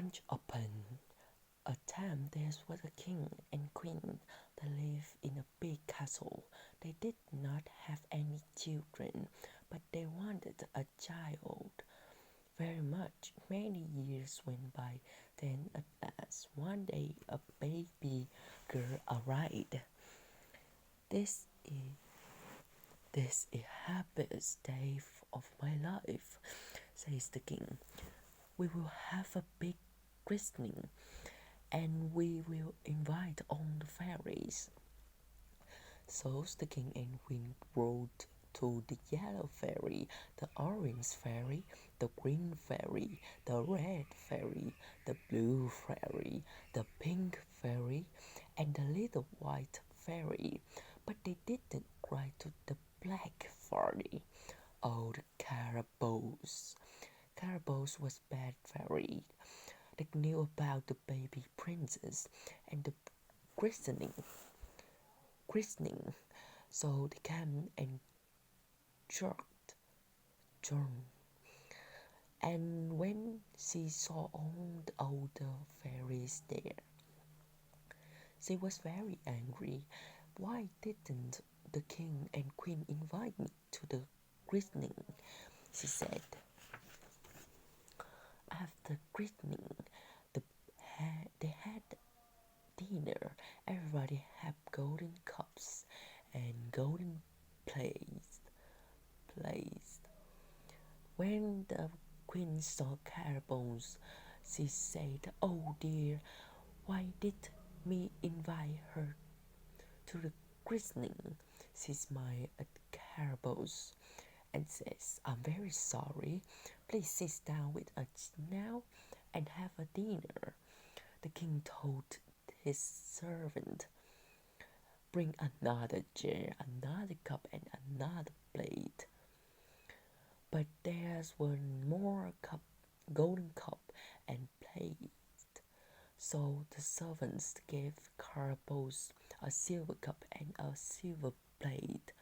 Once upon a time there was a king and queen that lived in a big castle. They did not have any children, but they wanted a child very much. Many years went by. Then at last, one day, a baby girl arrived. This is this is happiest day of my life, says the king. We will have a big christening, and we will invite all the fairies. So the king and queen rode to the yellow fairy, the orange fairy, the green fairy, the red fairy, the blue fairy, the pink fairy, and the little white fairy. But they didn't ride to the black fairy. Oh, the Carabosse. Carabosse was bad fairy. They knew about the baby princess and the christening. Christening. So they came and jerked John. And when she saw all the older fairies there, she was very angry. Why didn't the king and queen invite me to the christening? She said. After christening, they had dinner. Everybody had golden cups and golden plates. When the queen saw Carabosse, she said, "Oh dear, why did me invite her to the christening?" She smiled at Carabosse and says, "I'm very sorry. Please sit down with us now and have a dinner." The king told his servant, "Bring another chair, another cup, and another plate." But there were more golden cup and plate. So the servants gave Carabosse a silver cup and a silver plate.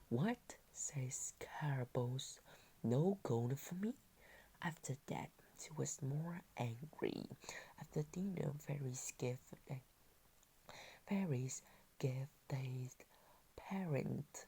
"What?" says Carabosse. "No gold for me?" After that, she was more angry. After dinner, fairies gave their parent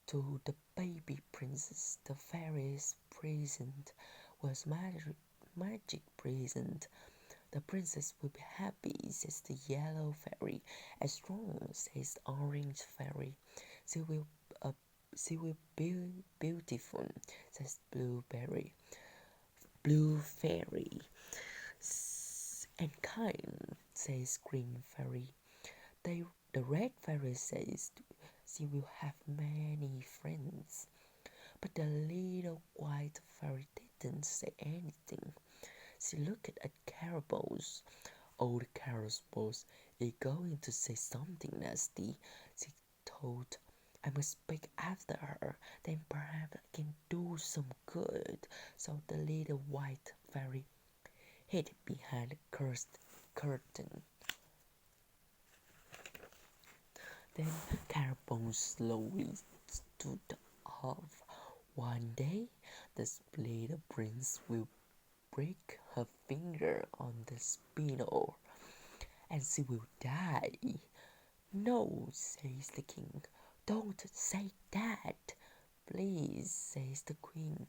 to the baby princess. The fairies' present was magic present. "The princess will be happy," says the yellow fairy. "As strong," says the orange fairy. She will be beautiful," says blue fairy. "And kind," says green fairy. The red fairy says she will have many friends. But the little white fairy didn't say anything. She looked at Carabosse. Old Carabosse is going to say something nasty. She thought, "I must speak after her, then perhaps I can do some good." So the little white fairy hid behind the curtain. Then Carabosse slowly stood up. One day, the little prince will break her finger on the spindle, and she will die. "No," says the king. "Don't say that, please," says the queen.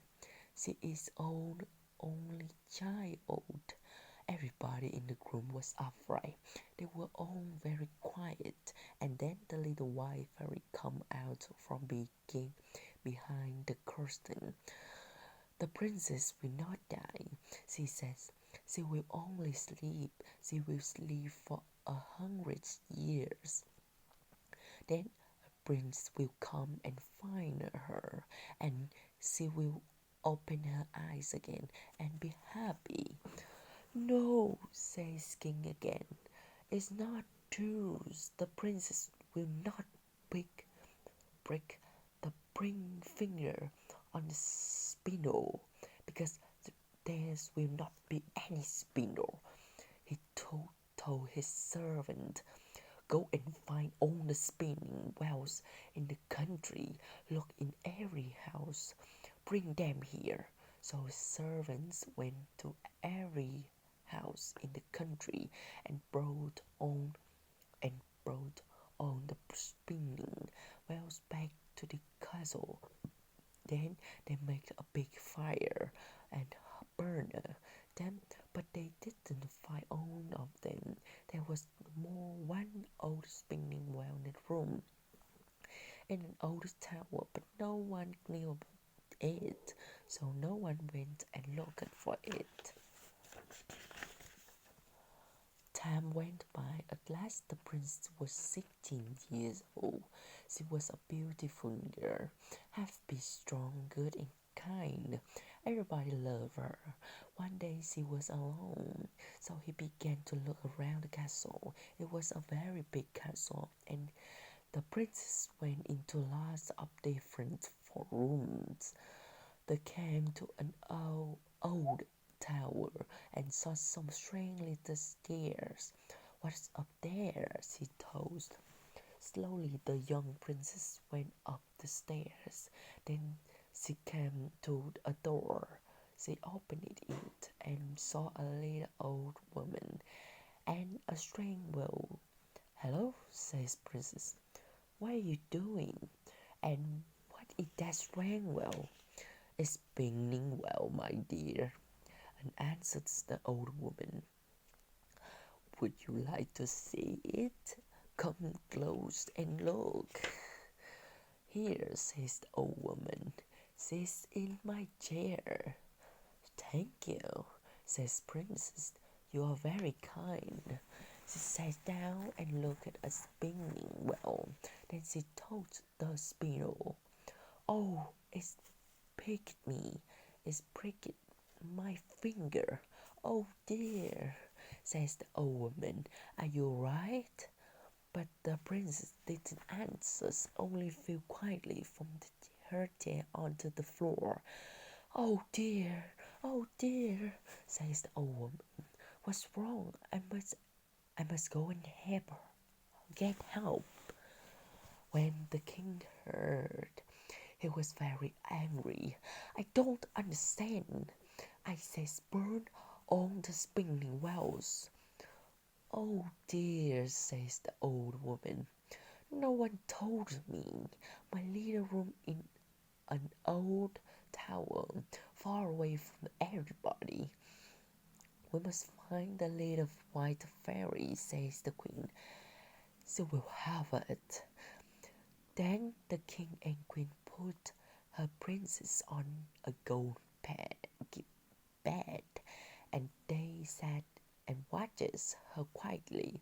"She is our only child." Everybody in the room was afraid. They were all very quiet, and then the little white fairy come out from behind the curtain. "The princess will not die," she says. "She will only sleep. She will sleep for 100 years. Then a prince will come and find her, and she will open her eyes again and be happy." "No," says king again. "It's not true. The princess will not break the ring finger on the spindle, because there will not be any spindle." He told his servant, "Go and find all the spinning wheels in the country. Look in every house. Bring them here." So servants went to every house in the country and and brought all the spinning wheels back to the castle. Then they made a big fire and burned them, but they didn't find all of them. There was more one old spinning wheel in the room in an old tower, but no one knew about it, so no one went and looked for it. Time went by. At last the princess was 16 years old. She was a beautiful girl, happy, strong, good, and kind. Everybody loved her. One day she was alone, so he began to look around the castle. It was a very big castle, and the princess went into lots of different rooms. They came to an old tower and saw some strange little stairs. "What's up there?" she told. Slowly the young princess went up the stairs. Then she came to a door. She opened it and saw a little old woman and a strange well. "Hello," says princess. "What are you doing? And what is that strange well?" "It's spinning well, my dear," and answered the old woman. "Would you like to see it? Come close and look." "Here," says the old woman. "Sit in my chair." "Thank you," says Princess. "You are very kind." She sat down and looked at a spinning wheel. Then she told the spindle, "Oh, it's pricked me. It's pricked my finger. Oh dear," says the old woman. "Are you right?" But the princess didn't answer, only fell quietly from her chair onto the floor. "Oh dear," says the old woman. "What's wrong? I must go and help her. Get help." When the king heard, he was very angry. "I don't understand. I says burn all the spinning wheels." "Oh dear," says the old woman. "No one told me. My little room in an old tower, far away from everybody." "We must find the little white fairy," says the queen. "She will have it." Then the king and queen put her princess on a gold bed, and they sat and watched her quietly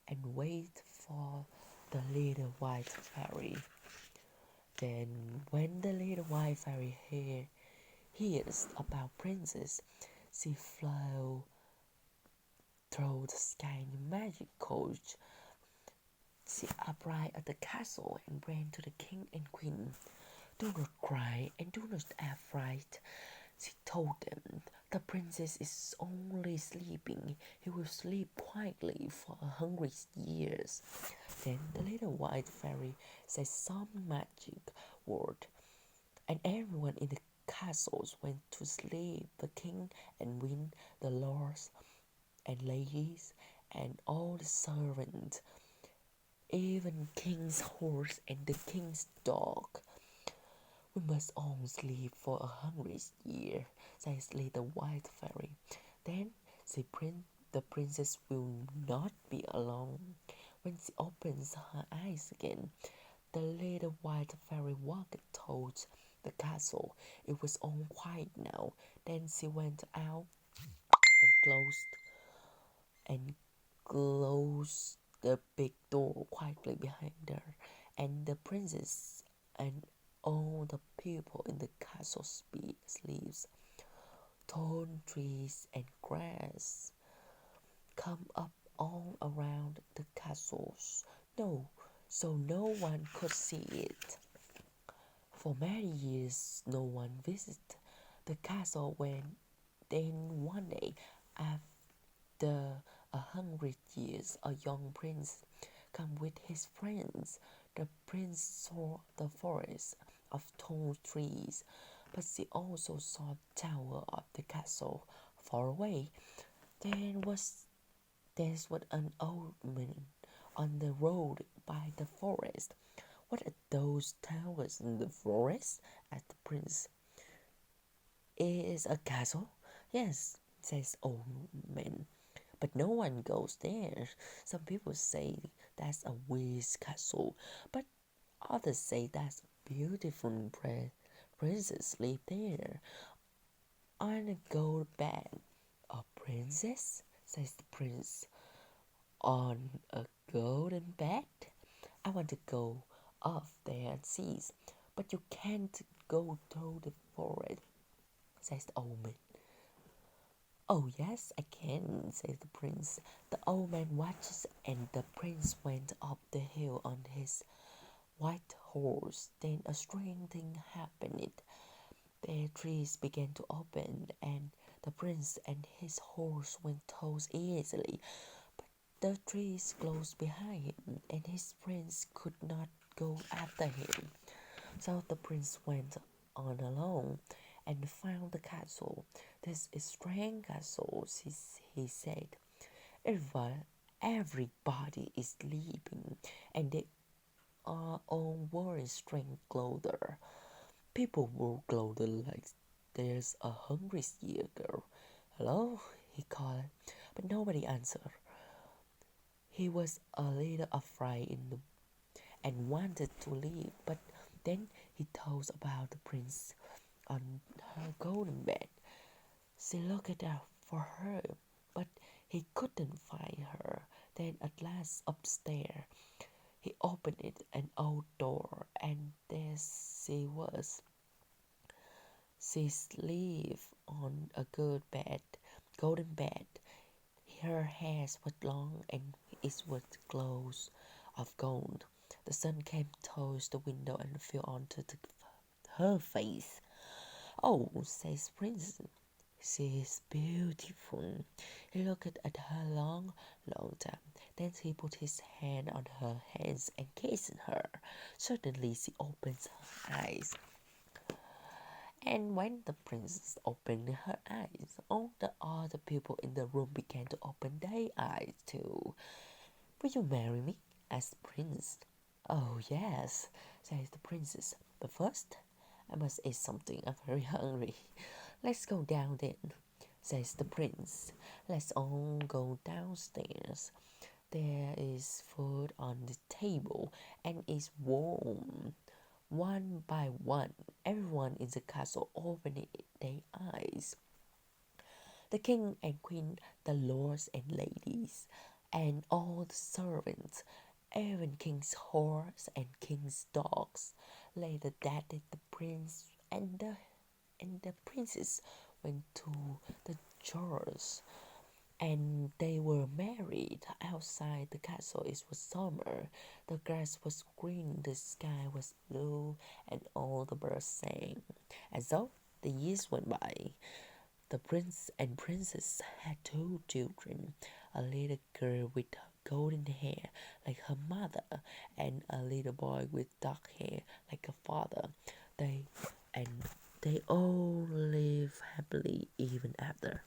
and waited for the little white fairy. Then, when the little white fairy hears about princess, she flew through the sky in a magic coach. She arrived at the castle and ran to the king and queen. "Do not cry and do not act fright," she told them. "The princess is only sleeping. He will sleep quietly for 100 years." Then the little white fairy said some magic word, and everyone in the castles went to sleep. The king and queen, the lords and ladies, and all the servants, even king's horse and the king's dog. "We must all sleep for 100 years," says little white fairy. Then the princess will not be alone. When she opens her eyes again, the little white fairy walked towards the castle. It was all quiet now. Then she went out and closed the big door quietly behind her, and the princess and all the people in the castle sleeps. Tall trees and grass come up all around the castles. So no one could see it. For many years, no one visited the castle. Then one day, after 100 years, a young prince came with his friends. The prince saw the forest of tall trees, but she also saw the tower of the castle far away. There was an old man on the road by the forest. What are those towers in the forest? Asked the prince. Is a castle? Yes, says old man. But no one goes there. Some people say that's a witch castle, but others say that's a beautiful princess live there on a gold bed. A princess? Says the prince. On a golden bed? I want to go up there and see, but you can't go through the forest, says the old man. Oh, yes, I can, says the prince. The old man watches, and the prince went up the hill on his white horse. Then a strange thing happened. The trees began to open, and the prince and his horse went towards easily. But the trees closed behind him, and his prince could not go after him. So the prince went on alone and found the castle. This is strange castle, he said. Everybody is sleeping, and they are all wearing strange clothes. People wore clothes like there's a hungry sea girl. Hello, he called, but nobody answered. He was a little afraid and wanted to leave, but then he thought about the prince on her golden bed. She looked out for her, but he couldn't find her. Then at last upstairs, he opened an old door, and there she was. She slept on a golden bed. Her hair was long and it was clothes of gold. The sun came towards the window and fell onto her face. Oh, says Prince, she is beautiful. He looked at her long time. Then he put his hand on her hands and kissed her. Suddenly she opens her eyes. And when the princess opened her eyes, all the other people in the room began to open their eyes too. Will you marry me? Asked the prince. Oh, yes, says the princess. But first, I must eat something. I'm very hungry. Let's go down then, says the prince. Let's all go downstairs. There is food on the table and it's warm. One by one, everyone in the castle opened their eyes. The king and queen, the lords and ladies, and all the servants, even king's horse and king's dogs. Later that day, the prince and the princess went to the church, and they were married. Outside the castle it was summer. The grass was green, the sky was blue, and all the birds sang. And so the years went by. The prince and princess had two children, a little girl with golden hair like her mother, and a little boy with dark hair like her father. They and they all live happily even after.